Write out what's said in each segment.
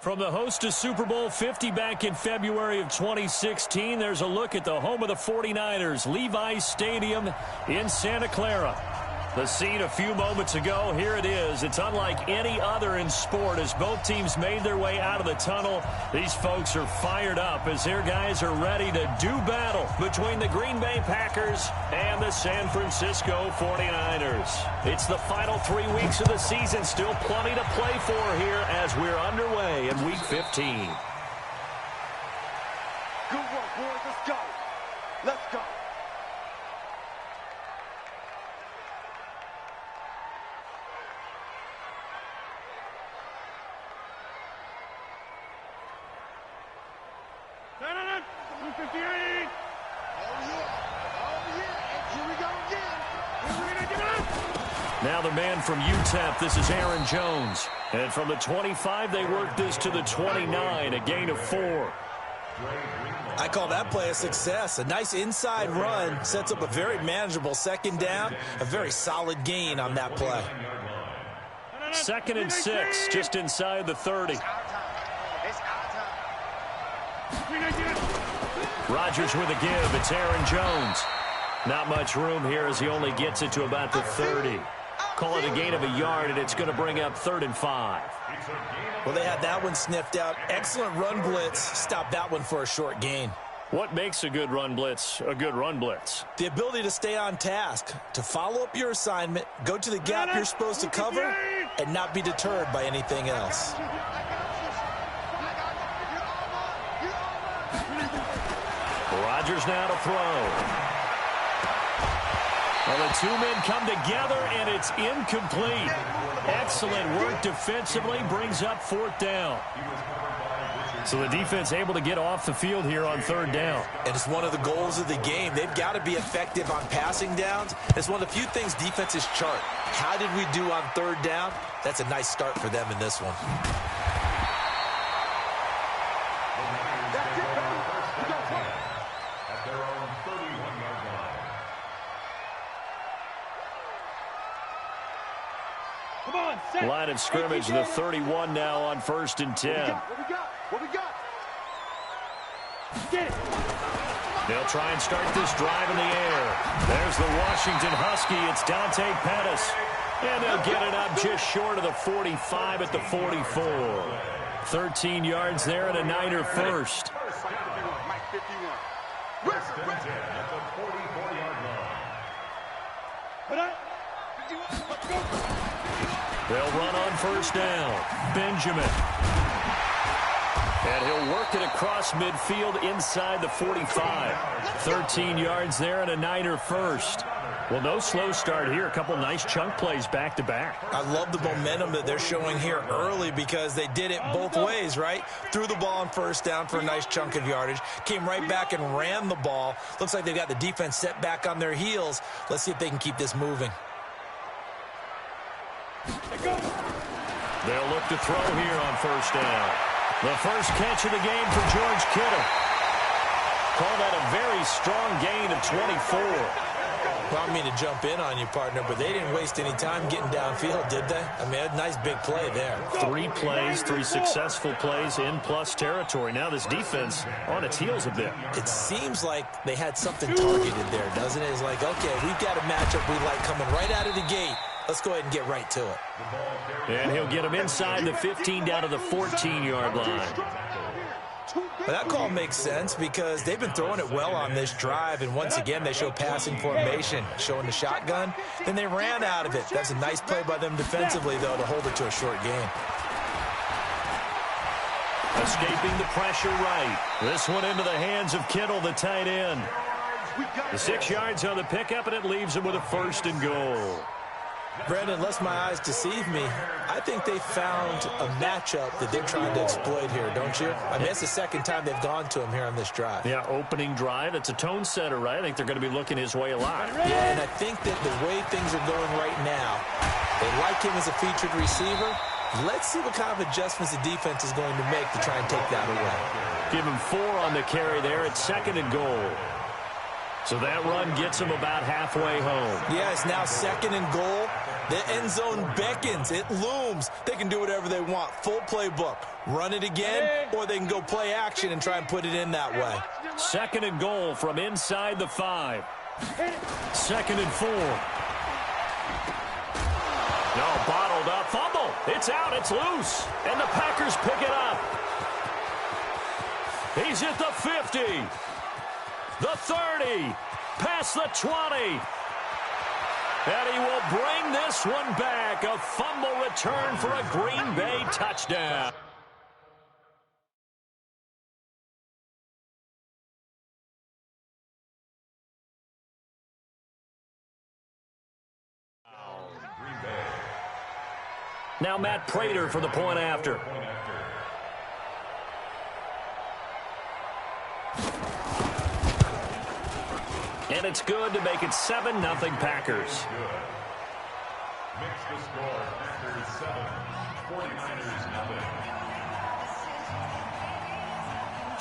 From the host to Super Bowl 50 back in February of 2016, there's a look at the home of the 49ers, Levi's Stadium in Santa Clara. The scene a few moments ago, here it is. It's unlike any other in sport as both teams made their way out of the tunnel. These folks are fired up as their guys are ready to do battle between the Green Bay Packers and the San Francisco 49ers. It's the final 3 weeks of the season, still plenty to play for here as we're underway in Week 15. Good work, boys. Let's go. Let's go. Now the man from UTEP, this is Aaron Jones. And from the 25, they work this to the 29, a gain of 4. I call that play a success. A nice inside run sets up a very manageable second down, a very solid gain on that play. 2nd and 6, just inside the 30. Rodgers with a give. It's Aaron Jones. Not much room here as he only gets it to about the 30. Call it a gain of a yard, and it's going to bring up 3rd and 5. Well, they had that one sniffed out. Excellent run blitz. Stop that one for a short gain. What makes a good run blitz a good run blitz? The ability to stay on task, to follow up your assignment, go to the gap you're supposed to cover, and not be deterred by anything else. Rodgers now to throw. Well, the two men come together, and it's incomplete. Excellent work defensively, brings up 4th down. So the defense able to get off the field here on 3rd down. And it's one of the goals of the game. They've got to be effective on passing downs. It's one of the few things defenses chart. How did we do on 3rd down? That's a nice start for them in this one. Line of scrimmage, the 31 now on 1st and 10. What we got? Get it. They'll try and start this drive in the air. There's the Washington Husky. It's Dante Pettis. And they'll get it up just short of the 45 at the 44. 13 yards there and a Niner first. They'll run on 1st down. Benjamin. And he'll work it across midfield inside the 45. 13 yards there and a Niner first. Well, no slow start here. A couple nice chunk plays back-to-back. I love the momentum that they're showing here early because they did it both ways, right? Threw the ball on 1st down for a nice chunk of yardage. Came right back and ran the ball. Looks like they've got the defense set back on their heels. Let's see if they can keep this moving. They'll look to throw here on 1st down. The first catch of the game for George Kittle. Call that a very strong gain of 24. Well, I don't mean to jump in on you, partner, but they didn't waste any time getting downfield, did they? I mean, a nice big play there. 3 plays, 3 successful plays in plus territory. Now this defense on its heels a bit. It seems like they had something targeted there, doesn't it? It's like, okay, we've got a matchup we like coming right out of the gate. Let's go ahead and get right to it. And he'll get him inside the 15 down to the 14-yard line. But that call makes sense because they've been throwing it well on this drive, and once again they show passing formation, showing the shotgun. Then they ran out of it. That's a nice play by them defensively, though, to hold it to a short gain. Escaping the pressure right. This one into the hands of Kittle, the tight end. The 6 yards on the pickup, and it leaves him with a 1st and goal. Brandon, unless my eyes deceive me, I think they found a matchup that they're trying to exploit here, don't you? I mean, it's the second time they've gone to him here on this drive. Yeah, opening drive. It's a tone setter, right? I think they're going to be looking his way a lot. Yeah, and I think that the way things are going right now, they like him as a featured receiver. Let's see what kind of adjustments the defense is going to make to try and take that away. Give him 4 on the carry there. It's 2nd and goal. So that run gets him about halfway home. Yeah, it's now 2nd and goal. The end zone beckons. It looms. They can do whatever they want. Full playbook. Run it again, or they can go play action and try and put it in that way. 2nd and goal from inside the 5. 2nd and 4. No, bottled up. Fumble. It's out. It's loose. And the Packers pick it up. He's at the 50. The 30. Past the 20. And he will bring this one back. A fumble return for a Green Bay touchdown. Now Matt Prater for the point after. And it's good to make it 7-0 Packers. Makes the score Packers 7, 49ers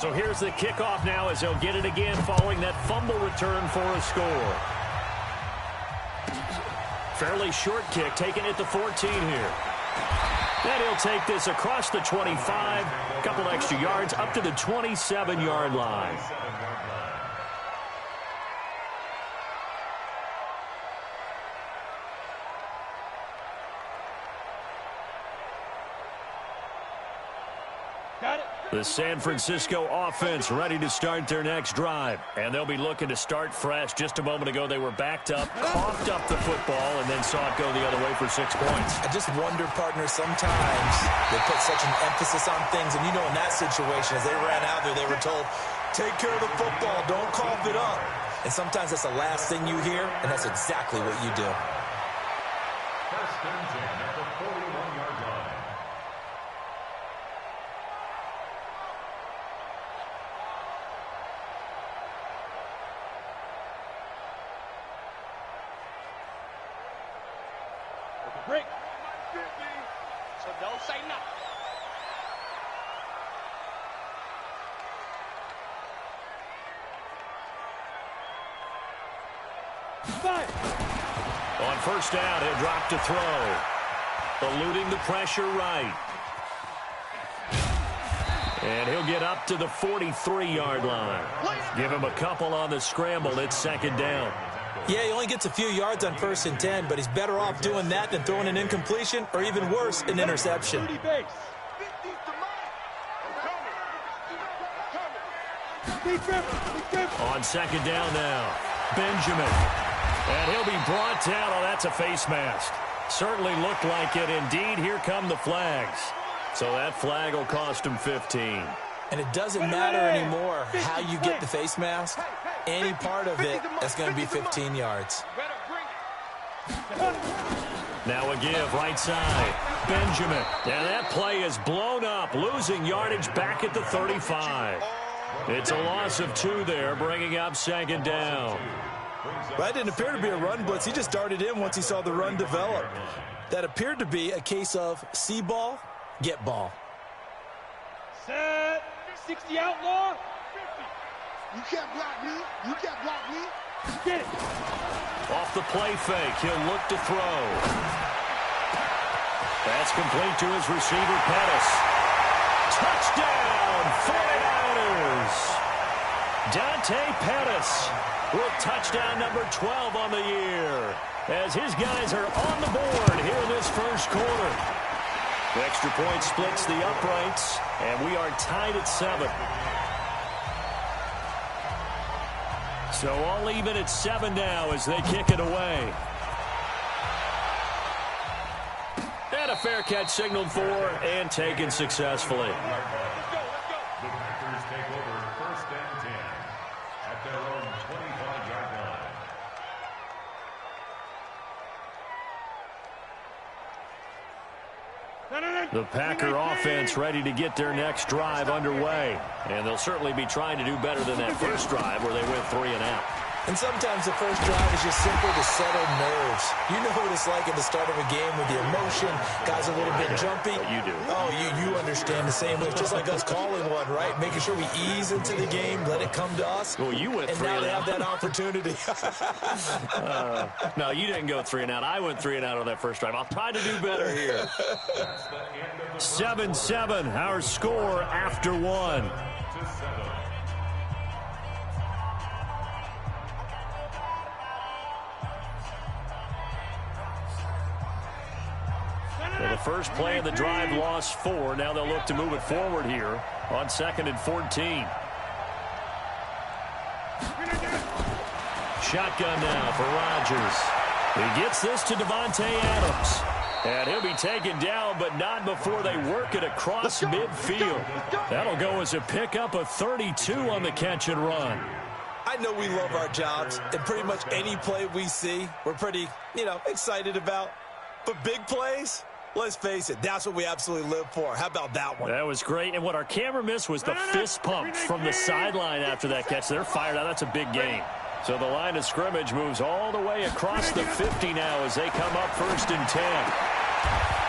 0. So here's the kickoff now as they'll get it again following that fumble return for a score. Fairly short kick, taken at the 14 here. And he'll take this across the 25, a couple extra yards, up to the 27-yard line. The San Francisco offense ready to start their next drive. And they'll be looking to start fresh. Just a moment ago, they were backed up, coughed up the football, and then saw it go the other way for 6 points. I just wonder, partner, sometimes they put such an emphasis on things. And, you know, in that situation, as they ran out there, they were told, take care of the football, don't cough it up. And sometimes that's the last thing you hear, and that's exactly what you do. First and 10 at the 41-yard line. Break. So don't say nothing. On first down, he'll drop to throw. Eluding the pressure right. And he'll get up to the 43-yard line. Give him a couple on the scramble. It's 2nd down. Yeah, he only gets a few yards on 1st and 10, but he's better off doing that than throwing an incompletion or even worse, an interception. On 2nd down now, Benjamin. And he'll be brought down. Oh, that's a face mask. Certainly looked like it. Indeed, here come the flags. So that flag will cost him 15. And it doesn't matter anymore how you get the face mask. Any part of it, that's going to be 15 yards. Now a give, right side. Benjamin. And that play is blown up, losing yardage back at the 35. It's a loss of 2 there, bringing up 2nd down. That didn't appear to be a run blitz. He just darted in once he saw the run develop. That appeared to be a case of see ball, get ball. Set. 60 outlaw. You can't block me. You can't block me. Get it. Off the play fake, he'll look to throw. That's complete to his receiver, Pettis. Touchdown, 49ers. Dante Pettis with touchdown number 12 on the year, as his guys are on the board here in this first quarter. The extra point splits the uprights, and we are tied at 7. So all even at 7 now as they kick it away. And a fair catch signaled for and taken successfully. The Packers take over 1st and 10 at their own 25-yard line. The Packer offense ready to get their next drive underway. And they'll certainly be trying to do better than that first drive where they went 3 and out. And sometimes the first drive is just simple to settle nerves. You know what it's like at the start of a game with the emotion. Guys are a little bit jumpy. You do. Oh, you understand the same way. It's just like us calling one, right? Making sure we ease into the game, let it come to us. Well, you went and 3 now and they out. have that opportunity. No, you didn't go 3 and out. I went 3 and out on that first drive. I'll try to do better here. 7-7, our score after 1. Well, the first play of the drive lost 4. Now they'll look to move it forward here on 2nd and 14. Shotgun now for Rodgers. He gets this to Devontae Adams. And he'll be taken down, but not before they work it across midfield. That'll go as a pickup of 32 on the catch and run. I know we love our jobs, and pretty much any play we see, we're pretty, excited about. But big plays, let's face it, that's what we absolutely live for. How about that one? That was great. And what our camera missed was the fist pumps from the sideline after that catch. They're fired out. That's a big game. So the line of scrimmage moves all the way across the 50 now as they come up 1st and 10.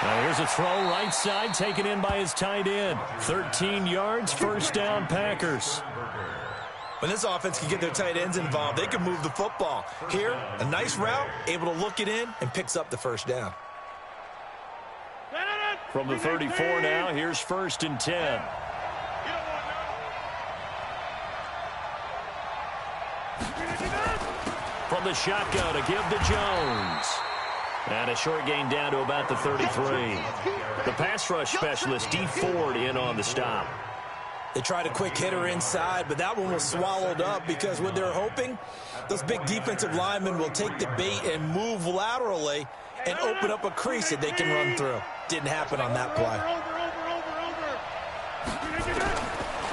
Now here's a throw right side taken in by his tight end. 13 yards, 1st down Packers. When this offense can get their tight ends involved, they can move the football. Here, a nice route, able to look it in, and picks up the 1st down. From the 34 now, here's 1st and 10. From the shotgun, a give to Jones. And a short gain down to about the 33. The pass rush specialist, D. Ford, in on the stop. They tried a quick hitter inside, but that one was swallowed up because what they're hoping, those big defensive linemen will take the bait and move laterally and open up a crease that they can run through. Didn't happen on that play.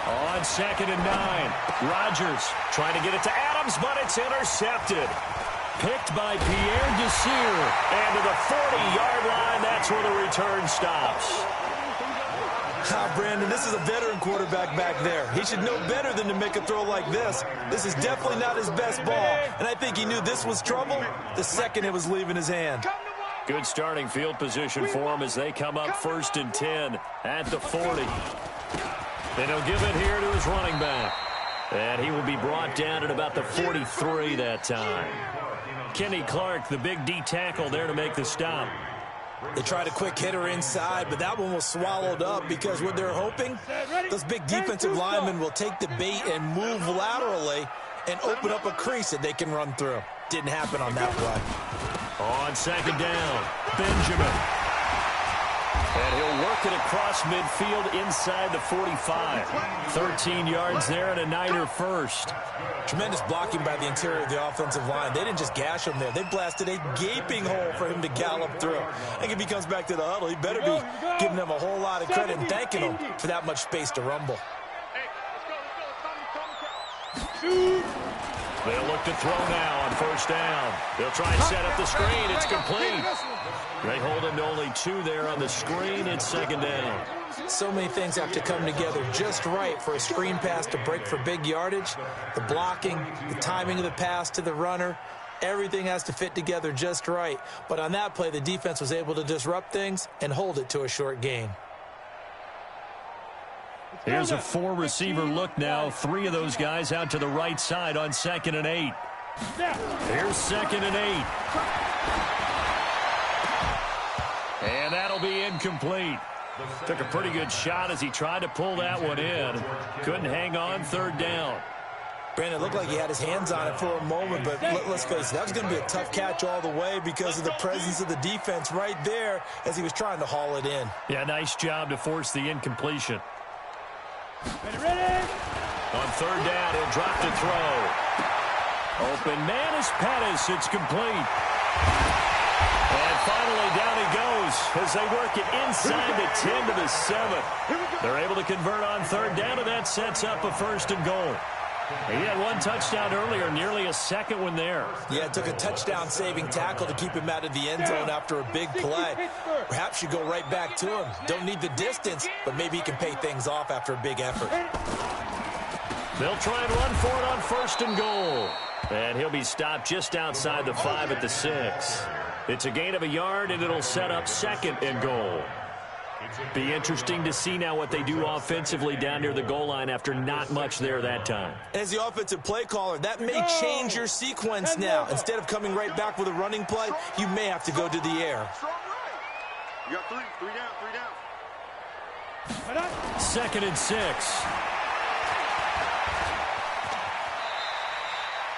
On 2nd and 9, Rodgers trying to get it to Adams, but it's intercepted. Picked by Pierre Desir. And to the 40-yard line, that's where the return stops. Brandon, this is a veteran quarterback back there. He should know better than to make a throw like this. This is definitely not his best ball, and I think he knew this was trouble the second it was leaving his hand. Good starting field position for him as they come up 1st and 10 at the 40. Then he'll give it here to his running back. And he will be brought down at about the 43 that time. Kenny Clark, the big D tackle there to make the stop. They tried a quick hitter inside, but that one was swallowed up because what they're hoping, those big defensive linemen will take the bait and move laterally and open up a crease that they can run through. Didn't happen on that play. On 2nd down, Benjamin. And he'll work it across midfield inside the 45. 13 yards there and a Niner first. Tremendous blocking by the interior of the offensive line. They didn't just gash him there. They blasted a gaping hole for him to gallop through. I think if he comes back to the huddle, he better be giving them a whole lot of credit and thanking them for that much space to rumble. They'll look to throw now on 1st down. They'll try and set up the screen. It's complete. They hold him to only 2 there on the screen. It's 2nd down. So many things have to come together just right for a screen pass to break for big yardage. The blocking, the timing of the pass to the runner, everything has to fit together just right. But on that play, the defense was able to disrupt things and hold it to a short gain. Here's a 4-receiver look now. 3 of those guys out to the right side on 2nd and 8. Here's 2nd and 8. And that'll be incomplete. Took a pretty good shot as he tried to pull that one in. Couldn't hang on 3rd down. Brandon, it looked like he had his hands on it for a moment, but let's face it, that was going to be a tough catch all the way because of the presence of the defense right there as he was trying to haul it in. Yeah, nice job to force the incompletion. On 3rd down, he'll drop to throw. Open man is Pettis. It's complete. And finally, down he goes as they work it inside the 10 to the 7. They're able to convert on 3rd down, and that sets up a 1st and goal. He had 1 touchdown earlier, nearly a 2nd one there. Yeah, it took a touchdown-saving tackle to keep him out of the end zone after a big play. Perhaps you go right back to him. Don't need the distance, but maybe he can pay things off after a big effort. They'll try and run for it on 1st and goal. And he'll be stopped just outside the 5 at the 6. It's a gain of a yard, and it'll set up 2nd and goal. Be interesting to see now what they do offensively down near the goal line after not much there that time. As the offensive play caller, that may change your sequence now. Instead of coming right back with a running play, you may have to go to the air. You got three down. 2nd and 6.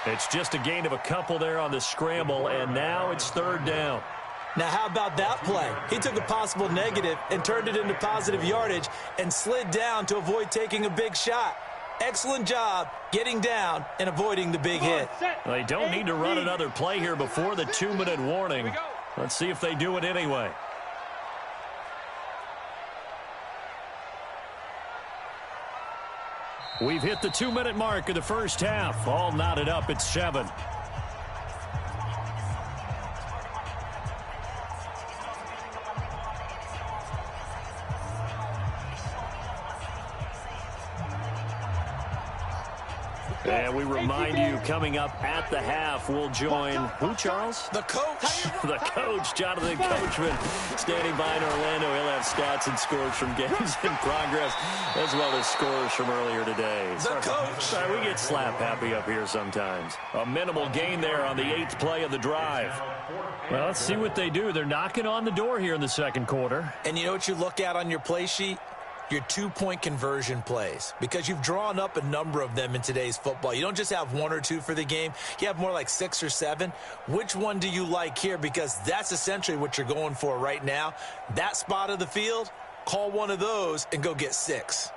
It's just a gain of a couple there on the scramble, and now it's 3rd down. Now, how about that play? He took a possible negative and turned it into positive yardage and slid down to avoid taking a big shot. Excellent job getting down and avoiding the big hit. They don't need to run another play here before the 2-minute warning. Let's see if they do it anyway. We've hit the 2-minute mark of the first half. All knotted up at 7. And we remind you, coming up at the half, we'll join who, Charles? The coach. The coach, Jonathan Coachman, standing by in Orlando. He'll have stats and scores from games in progress, as well as scores from earlier today. The coach. Sorry, we get slap happy up here sometimes. A minimal gain there on the 8th play of the drive. Well, let's see what they do. They're knocking on the door here in the 2nd quarter. And you know what you look at on your play sheet? Your 2-point conversion plays, because you've drawn up a number of them in today's football. You don't just have 1 or 2 for the game. You have more like 6 or 7. Which one do you like here? Because that's essentially what you're going for right now. That spot of the field, call one of those and go get 6.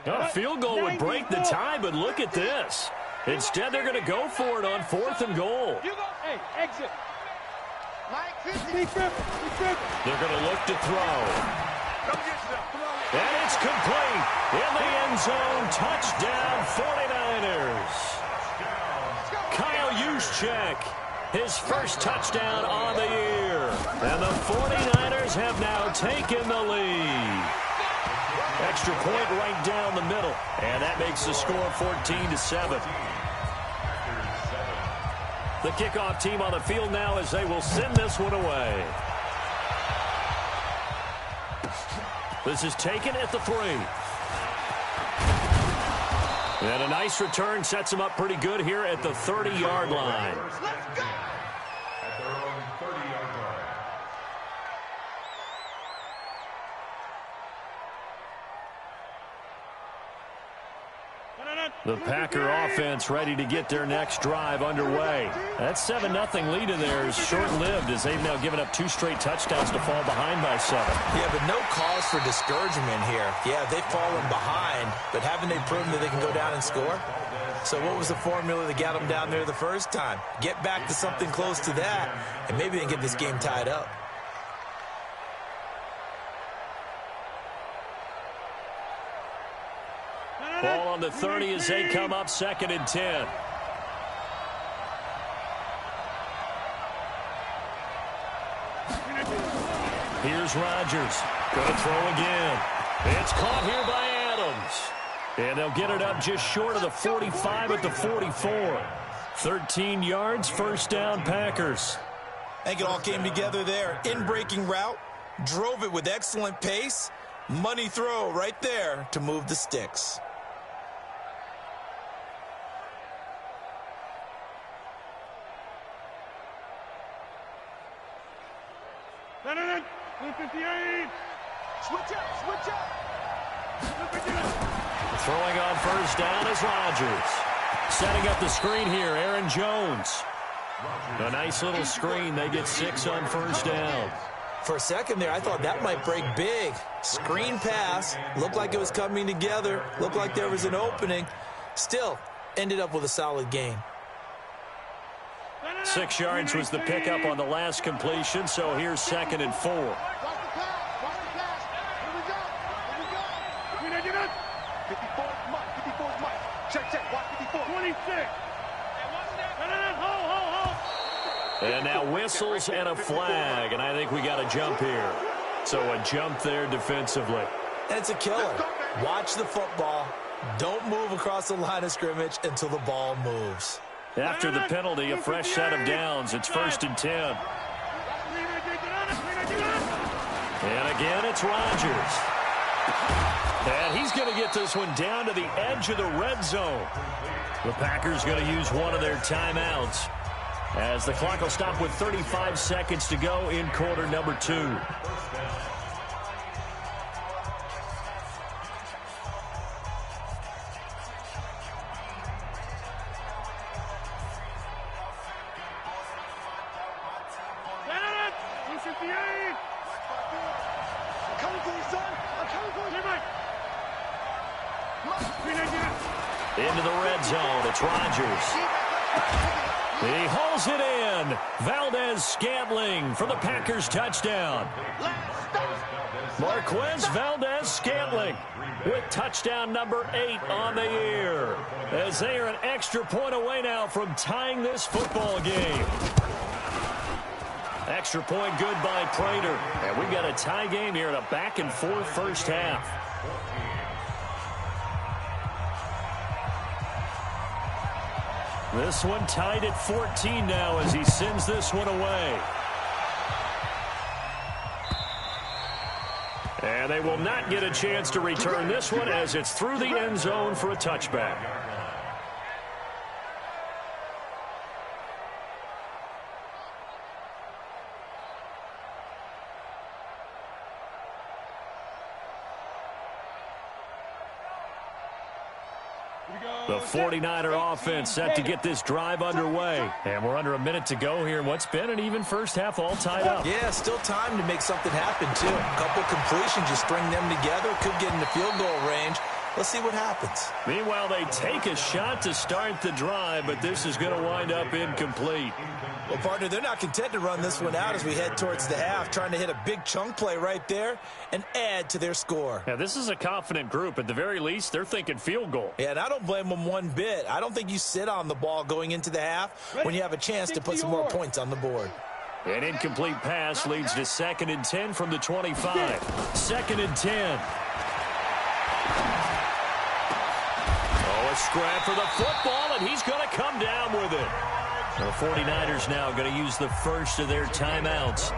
A field goal would break the tie, but look at this. Instead, they're going to go for it on 4th and goal. Hey, exit. They're going to look to throw. And it's complete. In the end zone, touchdown 49ers. Kyle Juszczyk, his first touchdown on the year. And the 49ers have now taken the lead. Extra point right down the middle. And that makes the score 14-7. The kickoff team on the field now as they will send this one away. This is taken at the 3. And a nice return sets them up pretty good here at the 30-yard line. At their own 30-yard line. The Packer offense ready to get their next drive underway. That 7-0 lead in there is short-lived as they've now given up 2 straight touchdowns to fall behind by 7. Yeah, but no cause for discouragement here. Yeah, they've fallen behind, but haven't they proven that they can go down and score? So what was the formula that got them down there the first time? Get back to something close to that, and maybe they can get this game tied up. Ball on the 30 as they come up 2nd and 10. Here's Rodgers. Going to throw again. It's caught here by Adams. And they'll get it up just short of the 45 at the 44. 13 yards, 1st down, Packers. I think it all came together there. In-breaking route, drove it with excellent pace. Money throw right there to move the sticks. Switch up. Throwing on 1st down is Rodgers. Setting up the screen here, Aaron Jones. A nice little screen. They get 6 on 1st down. For a second there, I thought that might break big. Screen pass. Looked like it was coming together. Looked like there was an opening. Still, ended up with a solid gain. 6 yards was the pickup on the last completion, so here's 2nd and 4. Watch the pass. Here we go. 54 is Mike. Check. Watch 54. 26. Hold. And now whistles and a flag, and I think we got a jump here. So a jump there defensively. And it's a killer. Watch the football. Don't move across the line of scrimmage until the ball moves. After the penalty, a fresh set of downs. It's 1st and 10. And again, it's Rodgers. And he's going to get this one down to the edge of the red zone. The Packers going to use one of their timeouts, as the clock will stop with 35 seconds to go in quarter number 2. Into the red zone, it's Rodgers. He hauls it in. Valdez-Scantling for the Packers touchdown. Marquez Valdez-Scantling with touchdown number 8 on the year, as they are an extra point away now from tying this football game. Extra point good by Prater. And we've got a tie game here in a back-and-forth first half. This one tied at 14 now as he sends this one away. And they will not get a chance to return this one as it's through the end zone for a touchback. The 49er offense set to get this drive underway. And we're under a minute to go here in what's been an even first half, all tied up. Yeah, still time to make something happen, too. A couple completions, you string them together, could get in the field goal range. Let's see what happens. Meanwhile, they take a shot to start the drive, but this is going to wind up incomplete. Well, partner, they're not content to run this one out as we head towards the half, trying to hit a big chunk play right there and add to their score. Now, this is a confident group. At the very least, they're thinking field goal. Yeah, and I don't blame them one bit. I don't think you sit on the ball going into the half when you have a chance to put some more points on the board. An incomplete pass leads to 2nd and 10 from the 25. 2nd and 10. Oh, a scrap for the football, and he's going to come down with it. The 49ers now going to use the first of their timeouts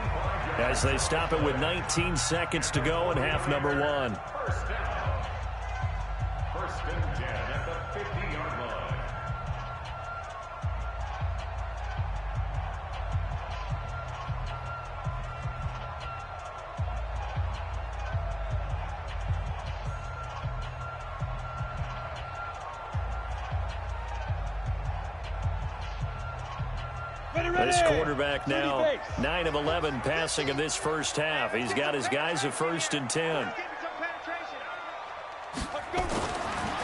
as they stop it with 19 seconds to go in half number 1. First and 10 at the 50-yard line. This quarterback now 9 of 11 passing in this first half. He's got his guys at 1st and 10.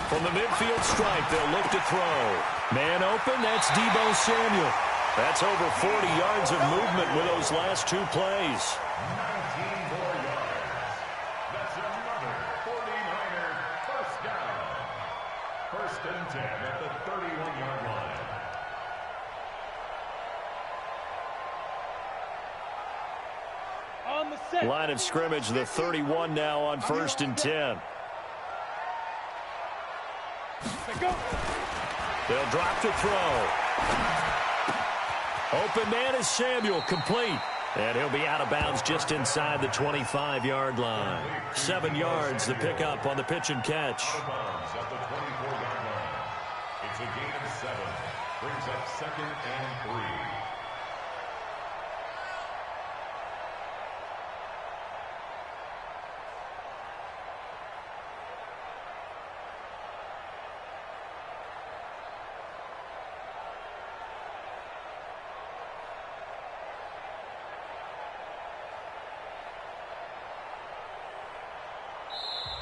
From the midfield stripe, they'll look to throw. Man open, that's Deebo Samuel. That's over 40 yards of movement with those last 2 plays. 19 more yards. That's another 49er first down. 1st and 10 at the 31-yard line. Line of scrimmage, the 31 now on 1st and 10. They'll drop to throw. Open man is Samuel, complete. And he'll be out of bounds just inside the 25-yard line. 7 yards, the pickup on the pitch and catch. Out of bounds at the 24-yard line. It's a gain of 7. Brings up 2nd and 3.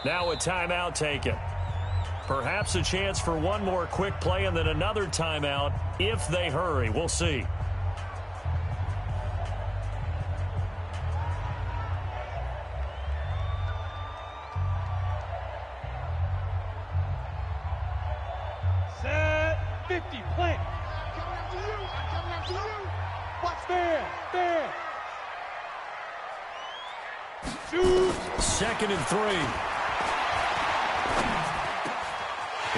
Now a timeout taken. Perhaps a chance for one more quick play and then another timeout if they hurry. We'll see. Set 50, play. Second and 3.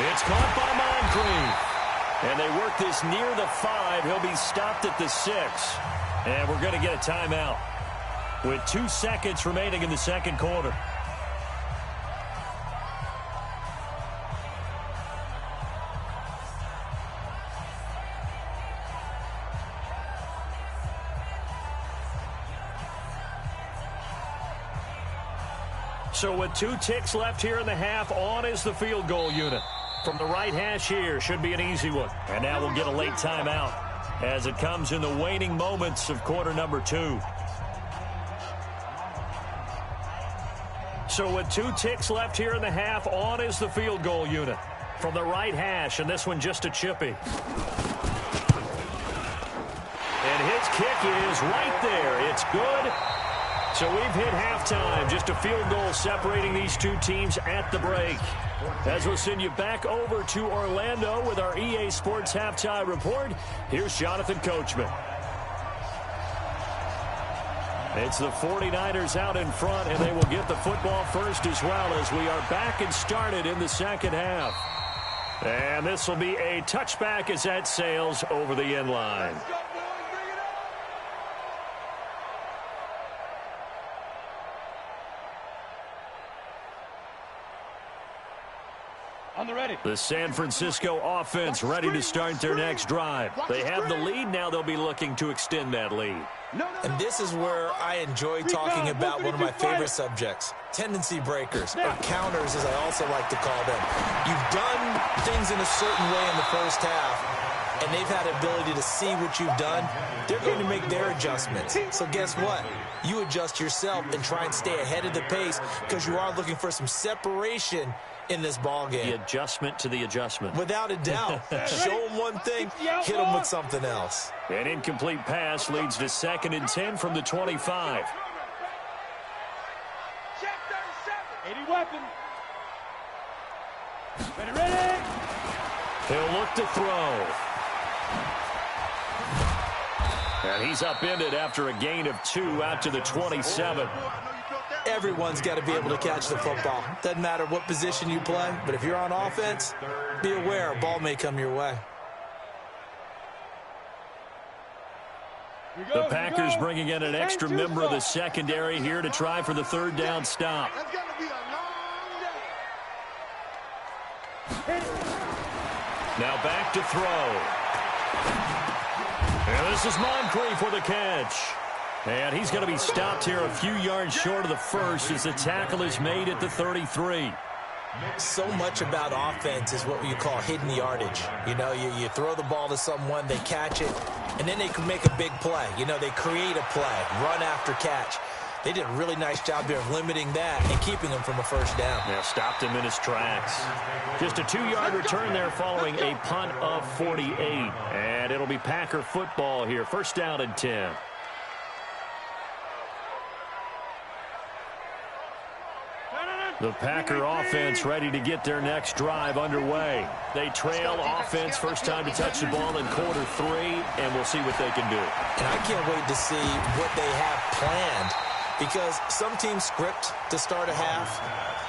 It's caught by Moncrief. And they work this near the 5. He'll be stopped at the 6. And we're going to get a timeout with 2 seconds remaining in the second quarter. So with 2 ticks left here in the half, on is the field goal unit. From the right hash here, should be an easy one. And now we'll get a late timeout as it comes in the waning moments of quarter number 2. So with 2 ticks left here in the half, on is the field goal unit. From the right hash, and this one just a chippy. And his kick is right there. It's good. So we've hit halftime. Just a field goal separating these 2 teams at the break. As we'll send you back over to Orlando with our EA Sports Halftime Report, here's Jonathan Coachman. It's the 49ers out in front, and they will get the football first as well as we are back and started in the second half. And this will be a touchback as that sails over the end line. The San Francisco offense ready to start their next drive. They have the lead. Now they'll be looking to extend that lead. And this is where I enjoy talking about one of my favorite subjects, tendency breakers, or counters as I also like to call them. You've done things in a certain way in the first half, and they've had the ability to see what you've done. They're going to make their adjustments. So guess what? You adjust yourself and try and stay ahead of the pace because you are looking for some separation in this ball game. The adjustment to the adjustment. Without a doubt. Show them one thing, hit them with something else. An incomplete pass leads to 2nd and 10 from the 25. Check 37. 80 weapon. Ready. He'll look to throw. And he's upended after a gain of 2 out to the 27. Everyone's got to be able to catch the football. Doesn't matter what position you play, but if you're on offense, be aware a ball may come your way. The Packers bringing in an extra member of the secondary here to try for the 3rd down stop. That's going to be a long day. Now back to throw. And this is Moncrief with a catch. And he's going to be stopped here a few yards short of the first as the tackle is made at the 33. So much about offense is what you call hidden yardage. You know, you throw the ball to someone, they catch it, and then they can make a big play. You know, they create a play, run after catch. They did a really nice job there of limiting that and keeping him from a first down. Yeah, stopped him in his tracks. Just a 2-yard return there following a punt of 48. And it'll be Packer football here. 1st down and 10. The Packer offense ready to get their next drive underway. They trail offense, first time to touch the ball in quarter 3, and we'll see what they can do. And I can't wait to see what they have planned because some teams script to start a half.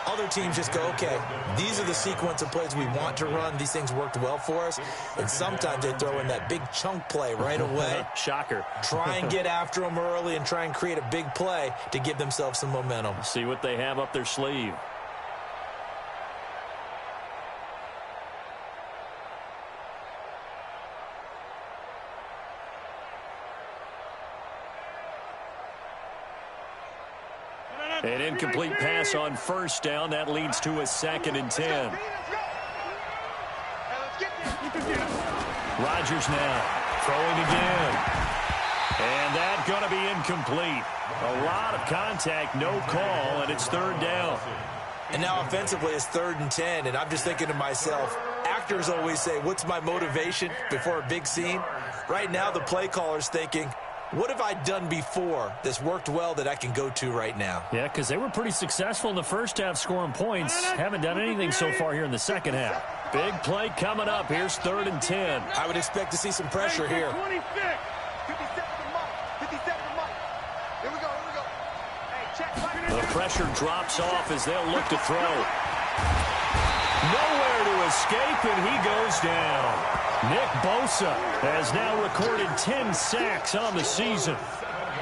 Other teams just go, okay, these are the sequence of plays we want to run. These things worked well for us. And sometimes they throw in that big chunk play right away. Shocker. Try and get after them early and try and create a big play to give themselves some momentum. See what they have up their sleeve. An incomplete pass on 1st down. That leads to a 2nd and 10. Rodgers now throwing again. And that's going to be incomplete. A lot of contact, no call, and it's 3rd down. And now offensively it's 3rd and 10, and I'm just thinking to myself, actors always say, what's my motivation before a big scene? Right now the play caller's thinking, what have I done before that's worked well that I can go to right now? Yeah, because they were pretty successful in the first half scoring points. Haven't done anything so far here in the second half. Big play coming up. Here's 3rd and 10. I would expect to see some pressure here. 26. 57 The pressure drops off as they'll look to throw. Nowhere to escape, and he goes down. Nick Bosa has now recorded 10 sacks on the season.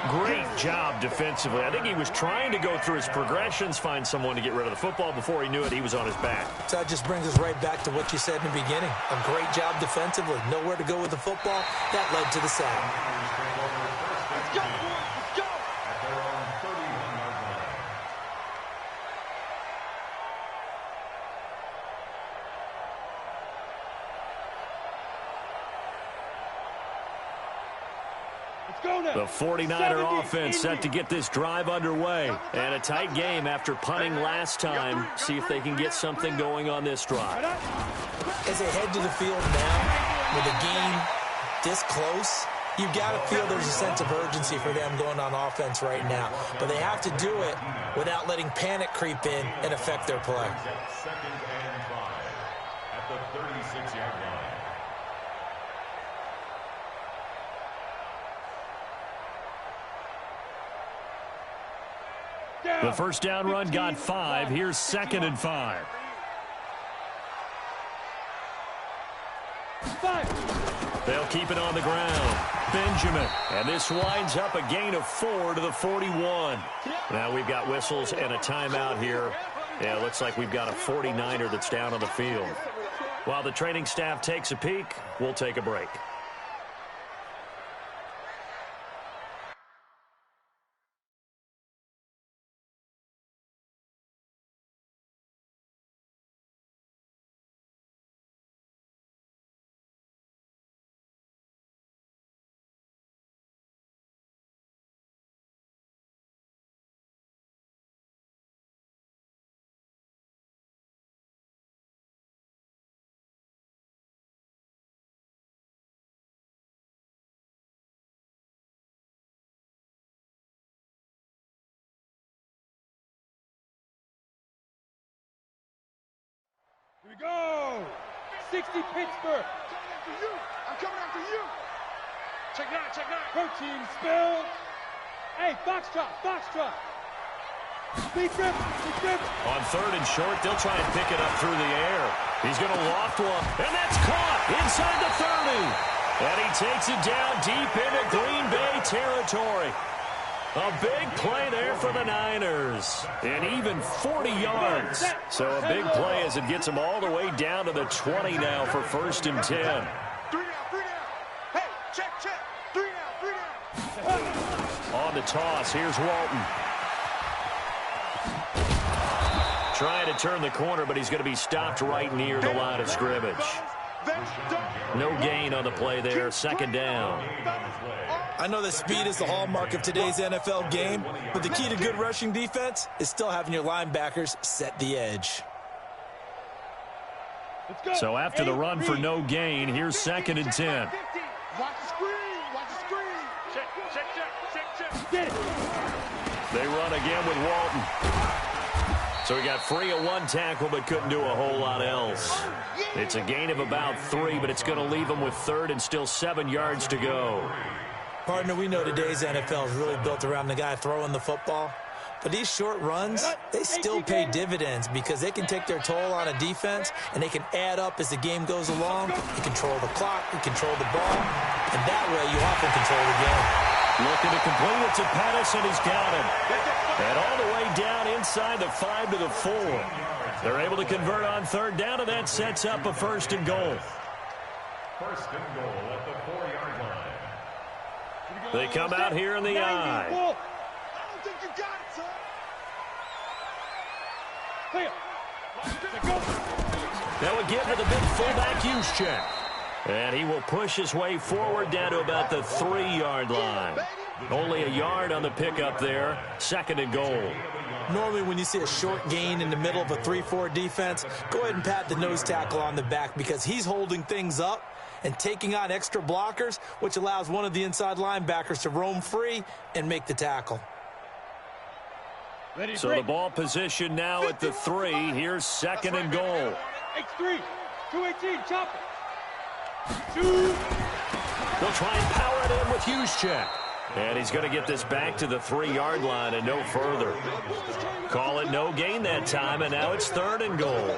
Great job defensively. I think he was trying to go through his progressions, find someone to get rid of the football. Before he knew it, he was on his back. So that just brings us right back to what you said in the beginning. A great job defensively. Nowhere to go with the football. That led to the sack. Let's go, boys. Let's go. At their own 31-yard line. Let's go now. The 49er offense set to get this drive underway. And a tight game after punting last time. See if they can get something going on this drive. As they head to the field now, with a game this close, you've got to feel there's a sense of urgency for them going on offense right now. But they have to do it without letting panic creep in and affect their play. Second and 5 at the 36-yard line. The first down run got 5. Here's 2nd and 5. They'll keep it on the ground. Benjamin. And this winds up a gain of 4 to the 41. Now we've got whistles and a timeout here. Yeah, it looks like we've got a 49er that's down on the field. While the training staff takes a peek, we'll take a break. Here we go. 60 Pittsburgh. I'm coming after you. Check it out, check it out. Protein spill. Hey, box drop, box drop. Speed grip, speed grip. On 3rd and short, they'll try and pick it up through the air. He's going to loft one, and that's caught inside the 30. And he takes it down deep into Green Bay territory. A big play there for the Niners. And even 40 yards. So a big play as it gets them all the way down to the 20 now for 1st and 10. 3 down, 3 down. Hey, check, check. 3 down, 3 down. On the toss, here's Walton. Trying to turn the corner, but he's going to be stopped right near the line of scrimmage. No gain on the play there, 2nd down. I know that speed is the hallmark of today's NFL game, but the key to good rushing defense is still having your linebackers set the edge. So after the run for no gain, here's 2nd and 10. Watch the screen, watch the screen. Check, check, check, check, check. Get it. They run again with Walton. So he got free of 1 tackle, but couldn't do a whole lot else. It's a gain of about 3, but it's going to leave him with 3rd and still 7 yards to go. Partner, we know today's NFL is really built around the guy throwing the football. But these short runs, they still pay dividends because they can take their toll on a defense, and they can add up as the game goes along. You control the clock, you control the ball, and that way you often control the game. Looking to complete it to Pettis, and he's got him. And all the way down inside the 5 to the 4. They're able to convert on 3rd down, and that sets up a 1st and goal. 1st and goal at the 4-yard line. They come out here in the eye. I don't think you got it, son. That would give to the big fullback Juszczyk. And he will push his way forward down to about the 3-yard line. Only a yard on the pickup there. 2nd and goal. Normally when you see a short gain in the middle of a 3-4 defense, go ahead and pat the nose tackle on the back because he's holding things up and taking on extra blockers, which allows one of the inside linebackers to roam free and make the tackle. So the ball position now at the 3. Here's 2nd and goal. X3, 218, chop it. They'll try and power it in with Juszczyk. And he's going to get this back to the 3-yard line and no further. Call it no gain that time, and now it's 3rd and goal.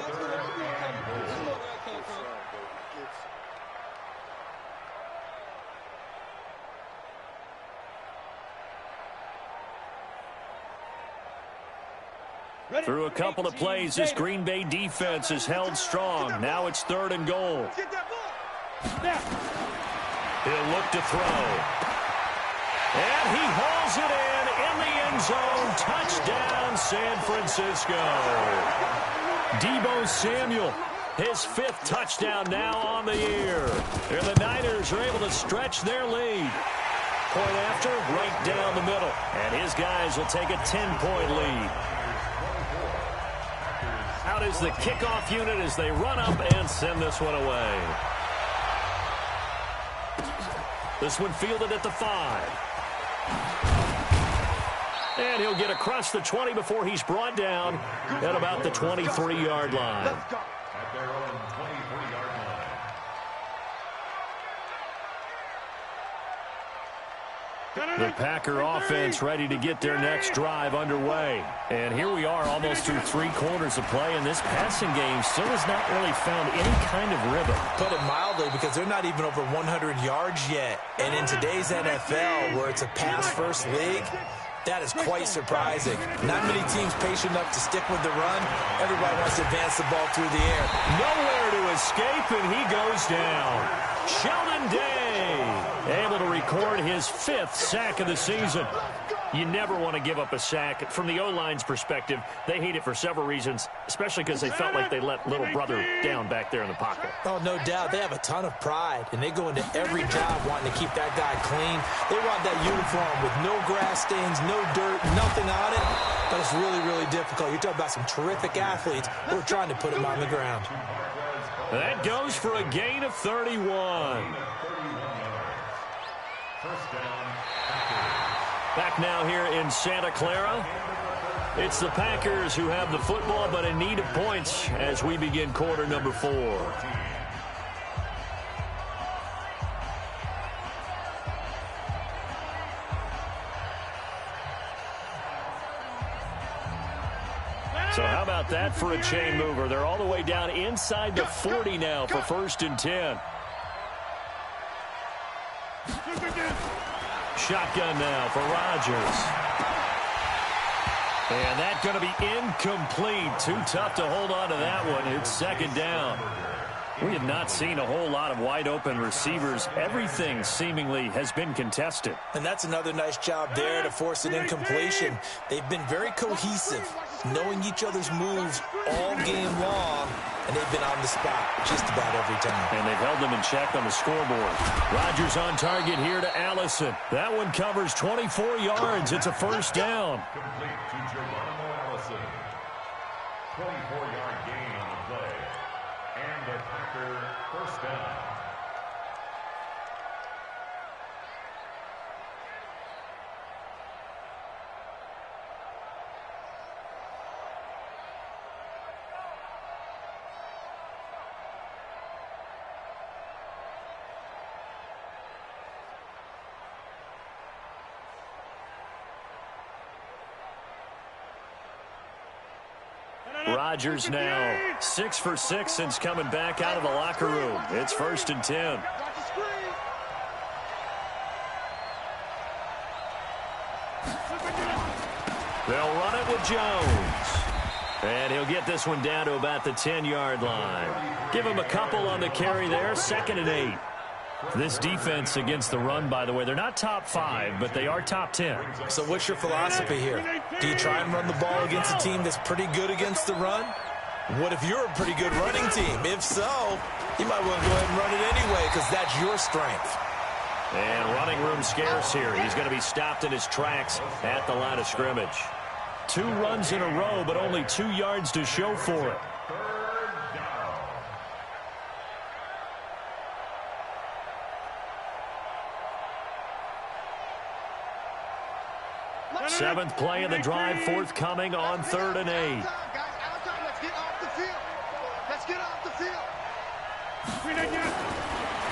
Through a couple of plays, this Green Bay defense is held strong. Now it's 3rd and goal. He'll look to throw. And he hauls it in the end zone. Touchdown, San Francisco. Deebo Samuel, his 5th touchdown now on the year. And the Niners are able to stretch their lead. Point after, right down the middle. And his guys will take a 10-point lead. Out is the kickoff unit as they run up and send this one away. This one fielded at the 5. And he'll get across the 20 before he's brought down at about the 23-yard line. At their own 23-yard line. The Packer offense ready to get their next drive underway. And here we are almost through 3 quarters of play, and this passing game still has not really found any kind of rhythm. Put it mildly, because they're not even over 100 yards yet. And in today's NFL, where it's a pass-first league, that is quite surprising. Not many teams patient enough to stick with the run. Everybody wants to advance the ball through the air. Nowhere to escape, and he goes down. Sheldon Day able to record his 5th sack of the season. You never want to give up a sack. From the O-line's perspective, they hate it for several reasons, especially because they felt like they let little brother down back there in the pocket. Oh, no doubt. They have a ton of pride, and they go into every job wanting to keep that guy clean. They want that uniform with no grass stains, no dirt, nothing on it. But it's really, really difficult. You're talking about some terrific athletes who are trying to put him on the ground. That goes for a gain of 31. Back now here in Santa Clara. It's the Packers who have the football, but in need of points as we begin quarter number 4. So how about that for a chain mover? They're all the way down inside the 40 now for 1st and 10. Shotgun now for Rodgers. And that's going to be incomplete. Too tough to hold on to that one. It's 2nd down. We have not seen a whole lot of wide-open receivers. Everything seemingly has been contested. And that's another nice job there to force an incompletion. They've been very cohesive, knowing each other's moves all game long, and they've been on the spot just about every time. And they've held them in check on the scoreboard. Rodgers on target here to Allison. That one covers 24 yards. It's a 1st down. Complete to Geronimo Allison. 24-yard gain on the play. And the Packer 1st down. Rodgers now 6 for 6 since coming back out of the locker room. It's 1st and 10. They'll run it with Jones. And he'll get this one down to about the 10-yard line. Give him a couple on the carry there. 2nd and 8. This defense against the run, by the way, they're not top 5, but they are top 10. So what's your philosophy here? Do you try and run the ball against a team that's pretty good against the run? What if you're a pretty good running team? If so, you might want to go ahead and run it anyway because that's your strength. And running room scarce here. He's going to be stopped in his tracks at the line of scrimmage. 2 runs in a row, but only 2 yards to show for it. 7th play of the drive forthcoming on 3rd and 8. Let's get off the field. Let's get off the field.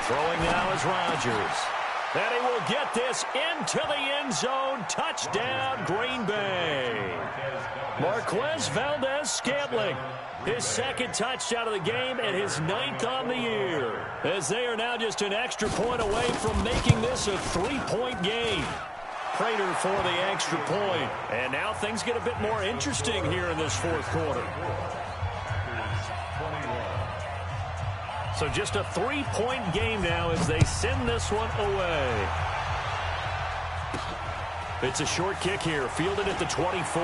Throwing now is Rodgers. And he will get this into the end zone. Touchdown, Green Bay. Marquez Valdez-Scantling, his second touchdown of the game and his 9th on the year, as they are now just an extra point away from making this a 3-point game. Prater for the extra point. And now things get a bit more interesting here in this fourth quarter. So just a 3-point game now as they send this one away. It's a short kick here, fielded at the 24.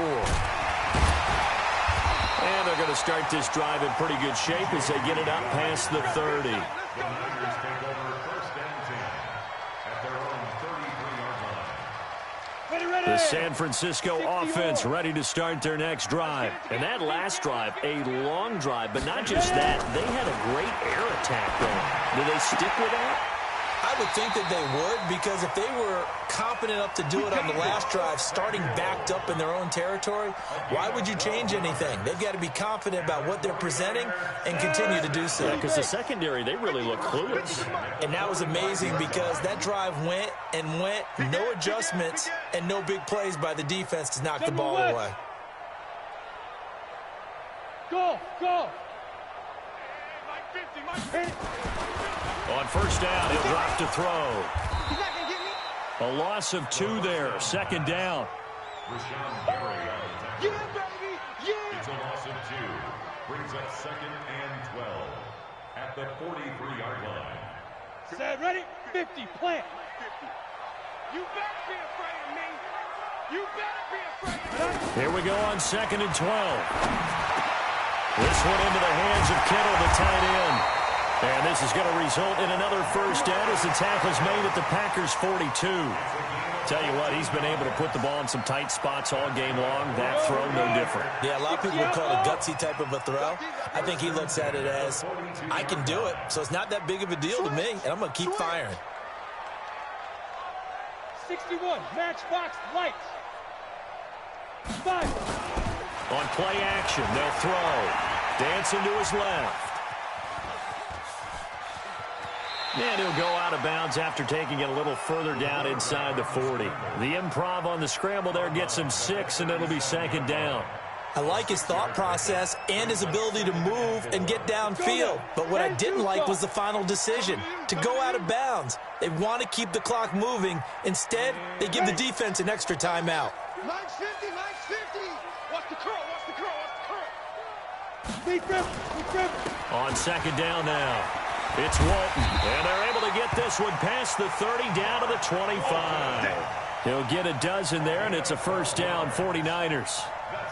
And they're going to start this drive in pretty good shape as they get it up past the 30. The San Francisco offense ready to start their next drive. And that last drive, a long drive, but not just that, they had a great air attack going. Do they stick with that? I would think that they would, because if they were competent enough to do it on the last drive, starting backed up in their own territory, why would you change anything? They've got to be confident about what they're presenting and continue to do so. Yeah, because the secondary, they really look clueless. And that was amazing because that drive went and went, no adjustments and no big plays by the defense to knock the ball away. Go, go. On first down, he'll drop to throw. A loss of 2 there. Second down. Yeah, baby. Yeah. It's a loss of 2. Brings up 2nd and 12 at the 43-yard line. Set, ready? 50, plant. You better be afraid of me. You better be afraid of me. Here we go on 2nd and 12. This one into the hands of Kittle, the tight end. And this is going to result in another first down as the tackle's made at the Packers' 42. Tell you what, he's been able to put the ball in some tight spots all game long. That throw, no different. Yeah, a lot of people would call it a gutsy type of a throw. I think he looks at it as, I can do it, so it's not that big of a deal to me, and I'm going to keep firing. 61, matchbox lights. 5. On play action, they'll throw. Dancing to his left. And he'll go out of bounds after taking it a little further down inside the 40. The improv on the scramble there gets him 6, and it'll be 2nd down. I like his thought process and his ability to move and get downfield. But what I didn't like was the final decision, to go out of bounds. They want to keep the clock moving. Instead, they give the defense an extra timeout. Mike's 50, Mike's 50. Watch the curl, watch the curl, watch the curl. Big grip. On 2nd down now. It's Walton, and they're able to get this one past the 30 down to the 25. He'll get a dozen there, and it's a first down, 49ers.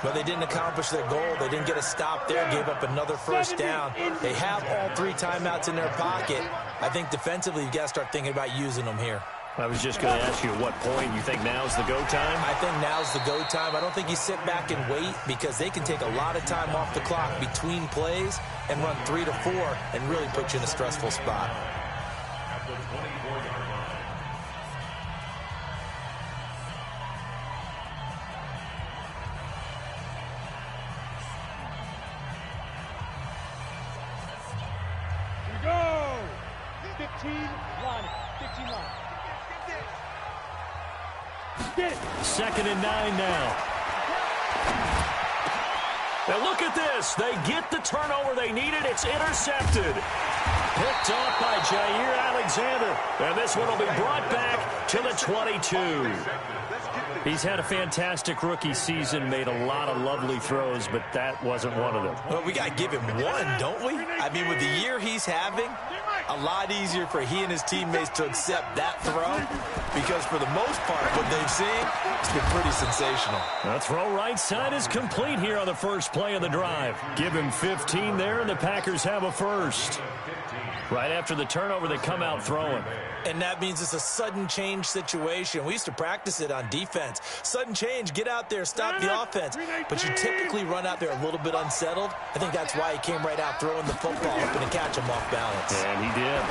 Well, they didn't accomplish their goal. They didn't get a stop there, gave up another first down. They have all 3 timeouts in their pocket. I think defensively, you've got to start thinking about using them here. I was just going to ask you at what point you think now's the go time? I think now's the go time. I don't think you sit back and wait, because they can take a lot of time off the clock between plays and run 3 to 4 and really put you in a stressful spot. At the 24-yard line. Here we go. 15 line. 15 line. Get it. 2nd and 9 now. Now look at this. They get the turnover they needed. It's intercepted. Picked off by Jair Alexander. And this one will be brought back to the 22. He's had a fantastic rookie season, made a lot of lovely throws, but that wasn't one of them. Well, we got to give him one, don't we? I mean, with the year he's having, a lot easier for he and his teammates to accept that throw, because for the most part, what they've seen, it's been pretty sensational. The throw right side is complete here on the first play of the drive. Give him 15 there, and the Packers have a first. Right after the turnover, they come out throwing. And that means it's a sudden change situation. We used to practice it on defense. Sudden change, get out there, stop the offense. But you typically run out there a little bit unsettled. I think that's why he came right out throwing the football, hoping to catch him off balance. And he did.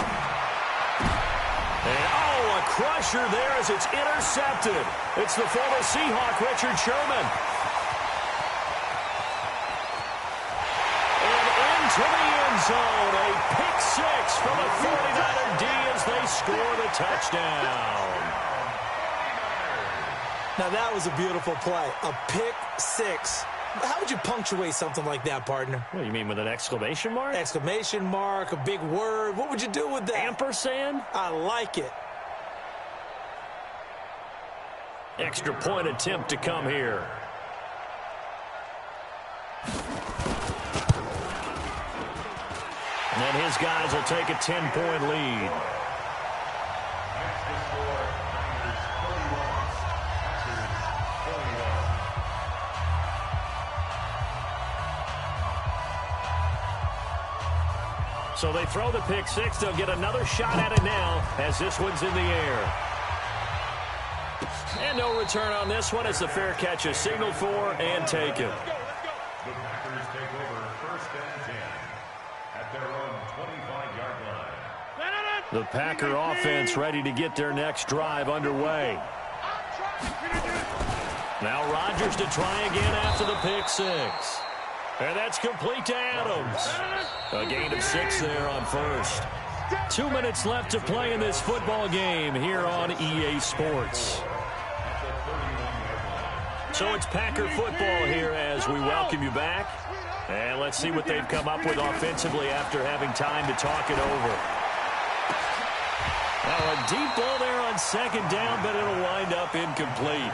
And, a crusher there as it's intercepted. It's the former Seahawk, Richard Sherman. And into the end zone. A pick six from a 49er D as they score the touchdown. Now, that was a beautiful play. A pick six. How would you punctuate something like that, partner? What do you mean, with an exclamation mark? Exclamation mark, a big word. What would you do with that? Ampersand? I like it. Extra point attempt to come here. And then his guys will take a 10-point lead. So they throw the pick six. They'll get another shot at it now as this one's in the air. And no return on this one as the fair catch is signaled for and taken. The Packers take over first and 10 at their own 25-yard line. The Packer offense ready to get their next drive underway. Now Rodgers to try again after the pick six. And that's complete to Adams. A gain of 6 there on first. 2 minutes left to play in this football game here on EA Sports. So it's Packer football here as we welcome you back. And let's see what they've come up with offensively after having time to talk it over. Now a deep ball there on second down, but it'll wind up incomplete.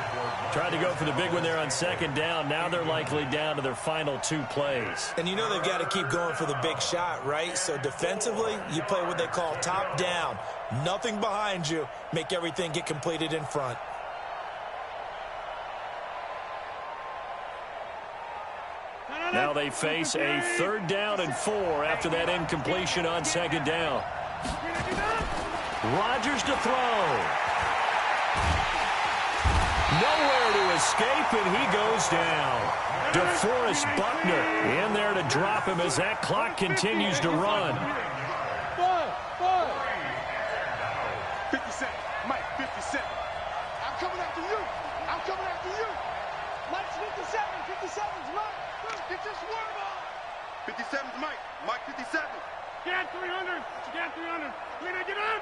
Tried to go for the big one there on second down. Now they're likely down to their final 2 plays. And you know they've got to keep going for the big shot, right? So defensively, you play what they call top down. Nothing behind you. Make everything get completed in front. Now they face a 3rd down and 4 after that incompletion on second down. Rodgers to throw. Nowhere to escape, and he goes down. DeForest Buckner in there to drop him as that clock continues to run. 57. Mike, 57. I'm coming after you. I'm coming after you. Mike's 57. 57's Mike. Get your swerve on. 57's Mike. Mike 57. Get 300. Get 300. Get up.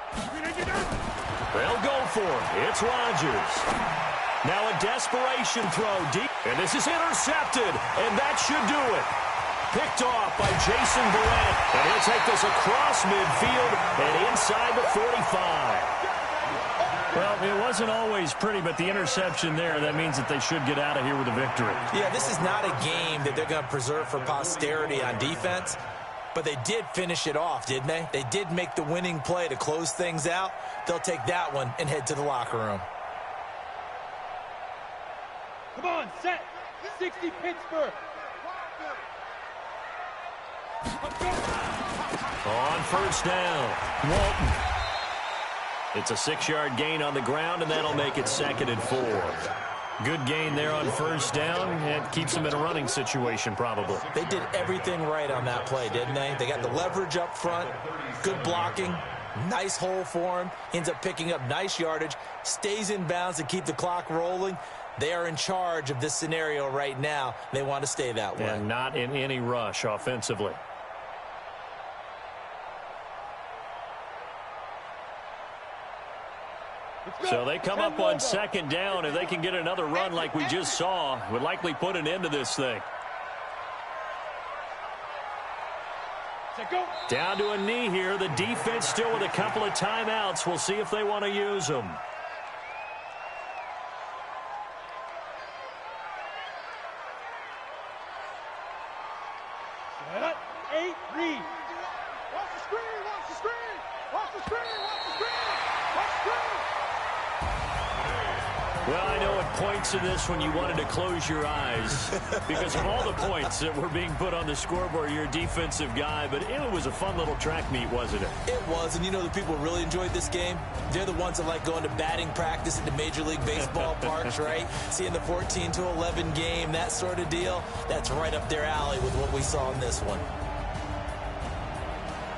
Get up. They'll go for it. It's Rodgers. Now a desperation throw deep. And this is intercepted. And that should do it. Picked off by Jason Verrett. And he'll take this across midfield and inside the 45. Well, it wasn't always pretty, but the interception there, that means that they should get out of here with a victory. Yeah, this is not a game that they're going to preserve for posterity on defense. But they did finish it off, didn't they? They did make the winning play to close things out. They'll take that one and head to the locker room. Come on, set. 60 Pittsburgh. On first down, Walton. It's a 6-yard gain on the ground, and that'll make it 2nd and 4. Good gain there on first down. It keeps them in a running situation, probably. They did everything right on that play, didn't they? They got the leverage up front, good blocking, nice hole for him, ends up picking up nice yardage, stays in bounds to keep the clock rolling. They are in charge of this scenario right now. They want to stay that way. And not in any rush offensively. So they come up on second down. If they can get another run like we just saw, would likely put an end to this thing. Down to a knee here. The defense still with a couple of timeouts. We'll see if they want to use them. Set. 8, read. Watch the screen. Watch the screen. Watch the screen. Watch the screen. Watch the screen. Well, I know at points in this when you wanted to close your eyes because of all the points that were being put on the scoreboard. You're a defensive guy, but it was a fun little track meet, wasn't it? It was, and you know the people really enjoyed this game? They're the ones that like going to batting practice at the Major League Baseball parks, right? Seeing the 14-11 game, that sort of deal. That's right up their alley with what we saw in this one.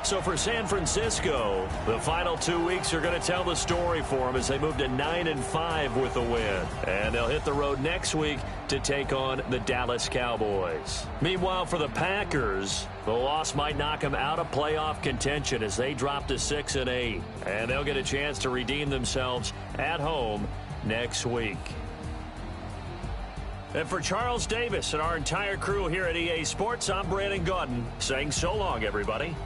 So for San Francisco, the final 2 weeks are going to tell the story for them as they move to 9-5 with a win. And they'll hit the road next week to take on the Dallas Cowboys. Meanwhile, for the Packers, The loss might knock them out of playoff contention as they drop to 6-8. And they'll get a chance to redeem themselves at home next week. And for Charles Davis and our entire crew here at EA Sports, I'm Brandon Gaudin saying so long, everybody.